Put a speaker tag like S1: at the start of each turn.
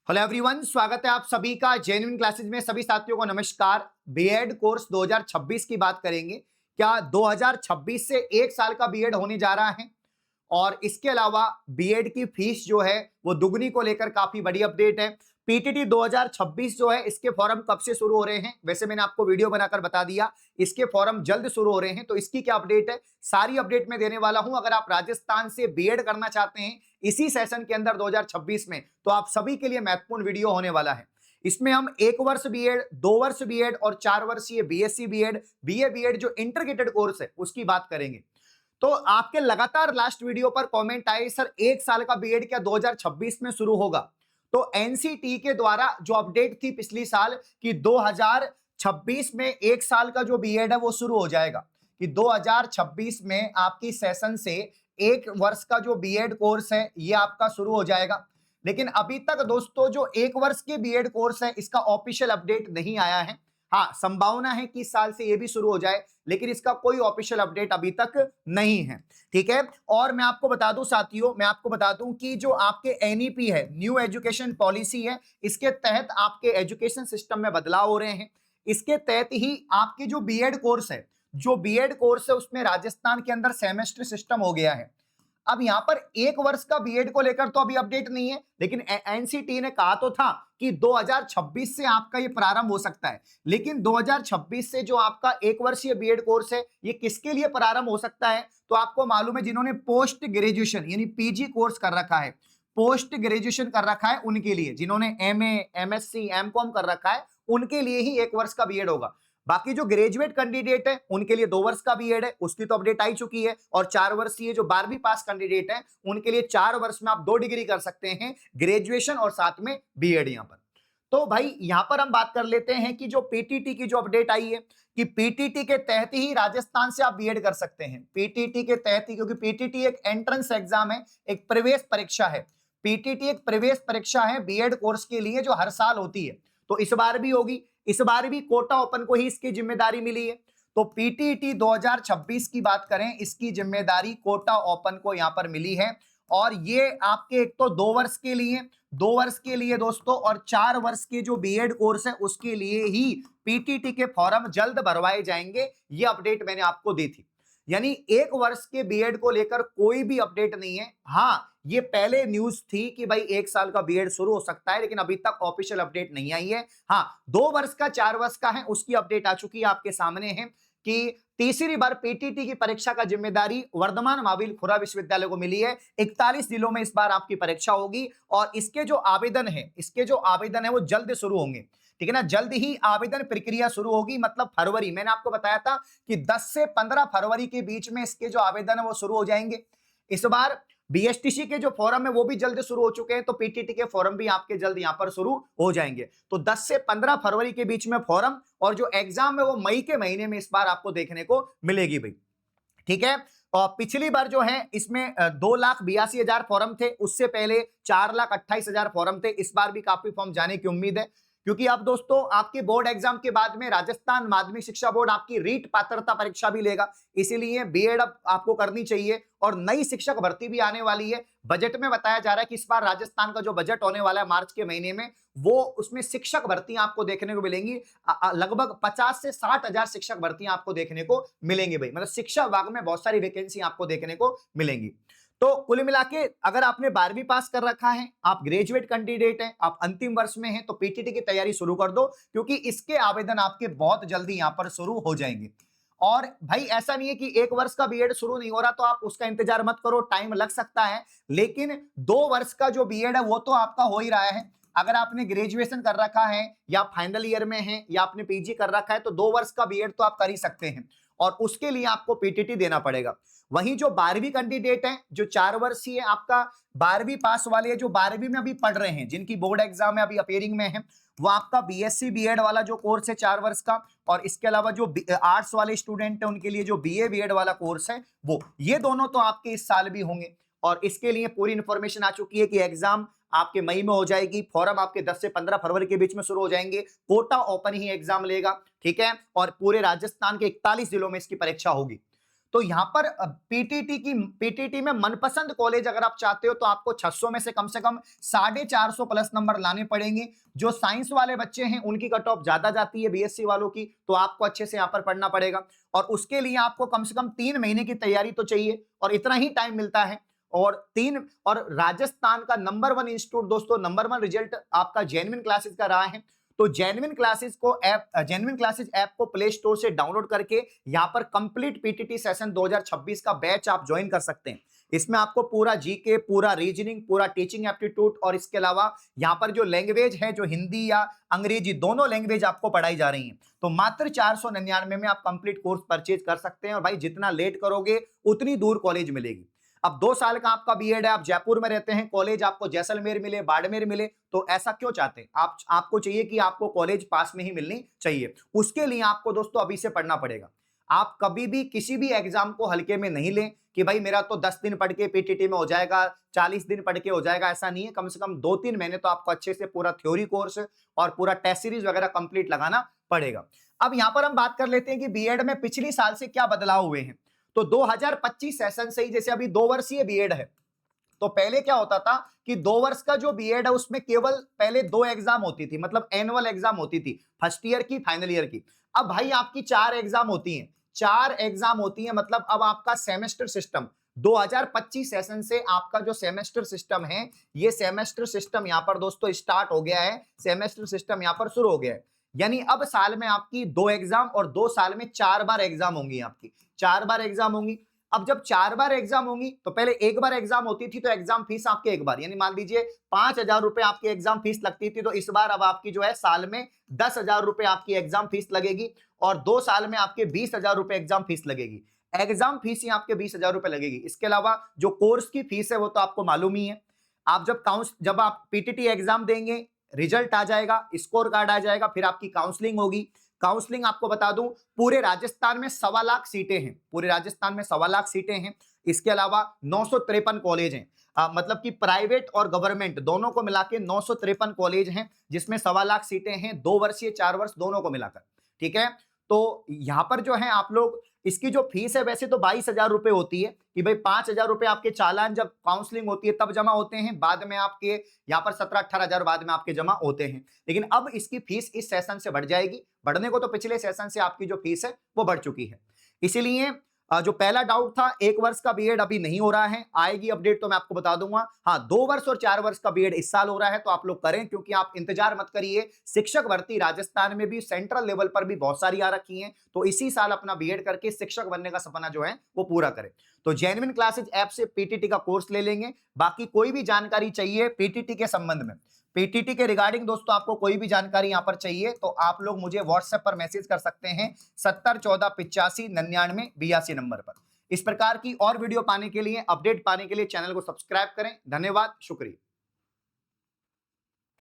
S1: Hello everyone, स्वागत है आप सभी का जेन्युइन क्लासेस में। सभी साथियों को नमस्कार। बीएड कोर्स 2026 की बात करेंगे। क्या 2026 से एक साल का बीएड होने जा रहा है? और इसके अलावा बीएड की फीस जो है वो दुगनी को लेकर काफी बड़ी अपडेट है। पीटीटी 2026 जो है इसके फॉर्म कब से शुरू हो रहे हैं? वैसे मैंने आपको वीडियो बनाकर बता दिया, इसके फॉर्म जल्द शुरू हो रहे हैं। तो इसकी क्या अपडेट है, सारी अपडेट मैं देने वाला हूं। अगर आप राजस्थान से बीएड करना चाहते हैं इसी सेशन के अंदर 2026 में, तो आप सभी के लिए महत्वपूर्ण वीडियो होने वाला है। इसमें हम 1 वर्ष बीएड, 2 वर्ष बीएड और 4 वर्षीय बीएससी बीएड, बीए बीएड जो इंटीग्रेटेड कोर्स है उसकी बात करेंगे। तो आपके लगातार लास्ट वीडियो पर कमेंट आए, सर एक साल का बीएड क्या 2026 में शुरू होगा? तो एनसीटी के द्वारा जो अपडेट थी पिछली साल कि 2026 में एक साल का जो बीएड है वो शुरू हो जाएगा, कि 2026 में आपकी सेशन से 1 वर्ष का जो बीएड कोर्स है ये आपका शुरू हो जाएगा। लेकिन अभी तक दोस्तों जो 1 वर्ष के बीएड कोर्स है इसका ऑफिशियल अपडेट नहीं आया है। हाँ, संभावना है कि इस साल से ये भी शुरू हो जाए, लेकिन इसका कोई ऑफिशियल अपडेट अभी तक नहीं है। ठीक है। और मैं आपको बता दूं साथियों, मैं आपको बता दूं कि जो आपके एनईपी है, न्यू एजुकेशन पॉलिसी है, इसके तहत आपके एजुकेशन सिस्टम में बदलाव हो रहे हैं। इसके तहत ही आपके जो बीएड कोर्स है, उसमें राजस्थान के अंदर सेमेस्टर सिस्टम हो गया है। अब यहां पर 1 वर्ष का बीएड को लेकर तो अभी अपडेट नहीं है, लेकिन एनसीटी ने कहा तो था कि 2026 से आपका ये प्रारंभ हो सकता है। लेकिन 2026 से जो आपका 1 वर्षीय बीएड कोर्स है ये किसके लिए प्रारंभ हो सकता है? तो आपको मालूम है, जिन्होंने पोस्ट ग्रेजुएशन यानी पीजी कोर्स कर रखा है, पोस्ट ग्रेजुएशन कर रखा है उनके लिए, जिन्होंने एमए, एमएससी, एमकॉम कर रखा है उनके लिए ही 1 वर्ष का बीएड होगा। बाकी जो ग्रेजुएट कैंडिडेट है उनके लिए 2 वर्ष का बीएड है, उसकी तो अपडेट आई चुकी है। और 4 वर्षीय जो 12वीं पास कैंडिडेट है उनके लिए 4 वर्ष में आप 2 डिग्री कर सकते हैं, ग्रेजुएशन और साथ में बीएड। यहां पर तो भाई यहां पर हम बात कर लेते हैं कि जो पीटीटी की जो अपडेट आई है कि पीटीटी के तहत ही राजस्थान से आप बीएड कर सकते हैं। पीटीटी के तहत ही, क्योंकि पीटीटी एक एंट्रेंस एग्जाम है, एक प्रवेश परीक्षा है। पीटीटी एक प्रवेश परीक्षा है बीएड कोर्स के लिए जो हर साल होती है, तो इस बार भी होगी। इस बार भी कोटा ओपन को ही इसकी जिम्मेदारी मिली है। तो पीटीटी 2026 की बात करें, इसकी जिम्मेदारी कोटा ओपन को यहां पर मिली है। और ये आपके एक तो 2 वर्ष के लिए, 2 वर्ष के लिए दोस्तों, और 4 वर्ष के जो बीएड कोर्स है उसके लिए ही पीटीटी के फॉर्म जल्द भरवाए जाएंगे। ये अपडेट मैंने आपको दी थी। यानी 1 वर्ष के बीएड को लेकर कोई भी अपडेट नहीं है। हाँ, ये पहले न्यूज थी कि भाई 1 साल का बीएड शुरू हो सकता है, लेकिन अभी तक ऑफिशियल अपडेट नहीं आई है। हाँ, 2 वर्ष का, 4 वर्ष का है, उसकी अपडेट आ चुकी है, आपके सामने है कि तीसरी बार पीटीटी की परीक्षा का जिम्मेदारी वर्धमान महावीर खुरा विश्वविद्यालय को मिली है। 41 जिलों में इस बार आपकी परीक्षा होगी और इसके जो आवेदन है वो जल्द शुरू होंगे। ठीक है ना, जल्द ही आवेदन प्रक्रिया शुरू होगी, मतलब फरवरी, मैंने आपको बताया था कि 10 से 15 फरवरी के बीच में इसके जो आवेदन है वो शुरू हो जाएंगे। इस बार बीएसटीसी के जो फॉर्म है वो भी जल्द शुरू हो चुके हैं, तो पीटीटी के फॉर्म भी आपके जल्द यहां पर शुरू हो जाएंगे। तो 10 से 15 फरवरी के बीच में फॉर्म, और जो एग्जाम है वो मई के महीने में इस बार आपको देखने को मिलेगी भाई। ठीक है। और पिछली बार जो है इसमें 2,82,000 फॉर्म थे, उससे पहले 4,28,000 फॉर्म थे। इस बार भी काफी फॉर्म जाने की उम्मीद है, क्योंकि अब दोस्तों आपके बोर्ड एग्जाम के बाद में राजस्थान माध्यमिक शिक्षा बोर्ड आपकी रीट पात्रता परीक्षा भी लेगा, इसीलिए बीएड अब आपको करनी चाहिए। और नई शिक्षक भर्ती भी आने वाली है। बजट में बताया जा रहा है कि इस बार राजस्थान का जो बजट होने वाला है मार्च के महीने में, वो उसमें शिक्षक भर्तियां आपको देखने को मिलेंगी। लगभग 50 से 60,000 शिक्षक भर्तियां आपको देखने को मिलेंगी भाई, मतलब शिक्षा विभाग में बहुत सारी वैकेंसी आपको देखने को मिलेंगी। तो कुल मिला के अगर आपने 12वीं पास कर रखा है, आप ग्रेजुएट कैंडिडेट हैं, आप अंतिम वर्ष में हैं, तो पीटीटी की तैयारी शुरू कर दो, क्योंकि इसके आवेदन आपके बहुत जल्दी यहां पर शुरू हो जाएंगे। और भाई ऐसा नहीं है कि 1 वर्ष का बीएड शुरू नहीं हो रहा तो आप उसका इंतजार मत करो, टाइम लग सकता है, लेकिन 2 वर्ष का जो बीएड है वो तो आपका हो ही रहा है। अगर आपने ग्रेजुएशन कर रखा है या फाइनल ईयर में है या आपने पीजी कर रखा है, तो 2 वर्ष का बीएड तो आप कर ही सकते हैं, और उसके लिए आपको पीटीटी देना पड़ेगा। वहीं जो 12वीं कैंडिडेट है, जो 4 वर्षीय आपका 12वीं पास वाले, जो 12वीं में अभी पढ़ रहे हैं, जिनकी बोर्ड एग्जाम है अभी अपेयरिंग में है, वो आपका बीएससी बीएड वाला जो कोर्स है 4 वर्ष का, और इसके अलावा जो आर्ट्स वाले स्टूडेंट है उनके लिए जो बीए बीएड वाला कोर्स है वो, ये दोनों तो आपके इस साल भी होंगे। और इसके लिए पूरी इंफॉर्मेशन आ चुकी है कि एग्जाम आपके मई में हो जाएगी, फॉर्म आपके 10 से 15 फरवरी के बीच में शुरू हो जाएंगे, कोटा ओपन ही एग्जाम लेगा। ठीक है। और पूरे राजस्थान के 41 जिलों में इसकी परीक्षा होगी। तो यहां पर पीटीटी में मनपसंद कॉलेज अगर आप चाहते हो तो आपको 600 में से कम 450 प्लस नंबर लाने पड़ेंगे। जो साइंस वाले बच्चे हैं उनकी कट ऑफ ज्यादा जाती है बीएससी वालों की, तो आपको अच्छे से यहां पर पढ़ना पड़ेगा और उसके लिए आपको कम से कम 3 महीने की तैयारी तो चाहिए और इतना ही टाइम मिलता है। और राजस्थान का नंबर 1 इंस्टीट्यूट दोस्तों, नंबर 1 रिजल्ट आपका जेन्युइन क्लासेस का रहा है। तो जेन्युइन क्लासेस ऐप को प्ले स्टोर से डाउनलोड करके यहां पर कंप्लीट पीटीटी सेशन 2026 का बैच आप ज्वाइन कर सकते हैं। इसमें आपको पूरा जीके, पूरा रीजनिंग, पूरा टीचिंग एप्टीट्यूड और इसके अलावा यहां पर जो लैंग्वेज है, जो हिंदी या अंग्रेजी दोनों लैंग्वेज आपको पढ़ाई जा रही है। तो मात्र 499 में आप कंप्लीट कोर्स परचेज कर सकते हैं और भाई जितना लेट करोगे उतनी दूर कॉलेज मिलेगी। अब 2 साल का आपका बीएड है, आप जयपुर में रहते हैं, कॉलेज आपको जैसलमेर मिले, बाड़मेर मिले, तो ऐसा क्यों चाहते हैं आपको चाहिए कि आपको कॉलेज पास में ही मिलनी चाहिए। उसके लिए आपको दोस्तों अभी से पढ़ना पड़ेगा। आप कभी भी किसी भी एग्जाम को हल्के में नहीं लें कि भाई मेरा तो 10 दिन पढ़ के पीटीटी में हो जाएगा, 40 दिन पढ़ के हो जाएगा, ऐसा नहीं है। कम से कम 2-3 महीने तो आपको अच्छे से पूरा थ्योरी कोर्स और पूरा टेस्ट सीरीज वगैरह कंप्लीट लगाना पड़ेगा। अब यहां पर हम बात कर लेते हैं कि बीएड में पिछली साल से क्या बदलाव हुए हैं। तो 2025 सेशन से ही, जैसे अभी 2 वर्षीय बीएड है, तो पहले क्या होता था कि 2 वर्ष का जो बीएड है उसमें केवल पहले 2 एग्जाम होती थी, मतलब एनुअल एग्जाम होती थी, फर्स्ट ईयर की, फाइनल ईयर की। अब भाई आपकी 4 एग्जाम होती हैं, 4 एग्जाम होती हैं, मतलब अब आपका सेमेस्टर सिस्टम 2025 सेशन से आपका जो सेमेस्टर सिस्टम है, ये सेमेस्टर सिस्टम यहां पर दोस्तों स्टार्ट हो गया है, सेमेस्टर सिस्टम यहां पर शुरू हो गया है। यानी अब साल में आपकी 2 एग्जाम और 2 साल में 4 बार एग्जाम होंगी, आपकी 4 बार एग्जाम होंगी। अब जब 4 बार एग्जाम होंगी तो पहले 1 बार एग्जाम होती थी, तो एग्जाम फीस आपके 1 बार, यानी मान लीजिए 5,000 रुपए आपकी एग्जाम फीस लगती थी, तो इस बार अब आपकी जो है साल में 10,000 रुपए आपकी एग्जाम फीस लगेगी और 2 साल में आपके 20,000 रुपए एग्जाम फीस लगेगी। एग्जाम फीस ही आपके 20,000 रुपए लगेगी। इसके अलावा जो कोर्स की फीस है वो तो आपको मालूम ही है। आप जब आप पीटीटी एग्जाम देंगे, रिजल्ट आ जाएगा, स्कोर कार्ड आ जाएगा, फिर आपकी काउंसलिंग होगी। काउंसलिंग आपको बता दूं, पूरे राजस्थान में 1.25 सीटें हैं, पूरे राजस्थान में 1.25 सीटें हैं। इसके अलावा 953 कॉलेज हैं, मतलब कि प्राइवेट और गवर्नमेंट दोनों को मिला के 953 कॉलेज हैं, जिसमें 1.25 सीटें हैं, 2 वर्षीय 4 वर्ष दोनों को मिलाकर। ठीक है, तो यहां पर जो है आप लोग, इसकी जो फीस है वैसे तो 22,000 रुपए होती है कि भाई 5,000 रुपए आपके चालान जब काउंसलिंग होती है तब जमा होते हैं, बाद में आपके यहाँ पर 17-18,000 बाद में आपके जमा होते हैं। लेकिन अब इसकी फीस इस सेशन से बढ़ जाएगी, बढ़ने को तो पिछले सेशन से आपकी जो फीस है वो बढ़ चुकी है। इसीलिए जो पहला डाउट था, 1 वर्ष का बीएड अभी नहीं हो रहा है, आएगी अपडेट तो मैं आपको बता दूंगा। हाँ, 2 वर्ष और 4 वर्ष का बीएड इस साल हो रहा है, तो आप लोग करें, क्योंकि आप इंतजार मत करिए। शिक्षक भर्ती राजस्थान में भी सेंट्रल लेवल पर भी बहुत सारी आ रखी हैं, तो इसी साल अपना बीएड करके शिक्षक बनने का सपना जो है वो पूरा करें। तो जेन्युइन क्लासेज ऐप से पीटीटी का कोर्स ले लेंगे। बाकी कोई भी जानकारी चाहिए पीटीटी के संबंध में, पीटीटी के रिगार्डिंग दोस्तों आपको कोई भी जानकारी यहां पर चाहिए, तो आप लोग मुझे व्हाट्सएप पर मैसेज कर सकते हैं 7014859982 नंबर पर। इस प्रकार की और वीडियो पाने के लिए, अपडेट पाने के लिए चैनल को सब्सक्राइब करें। धन्यवाद, शुक्रिया।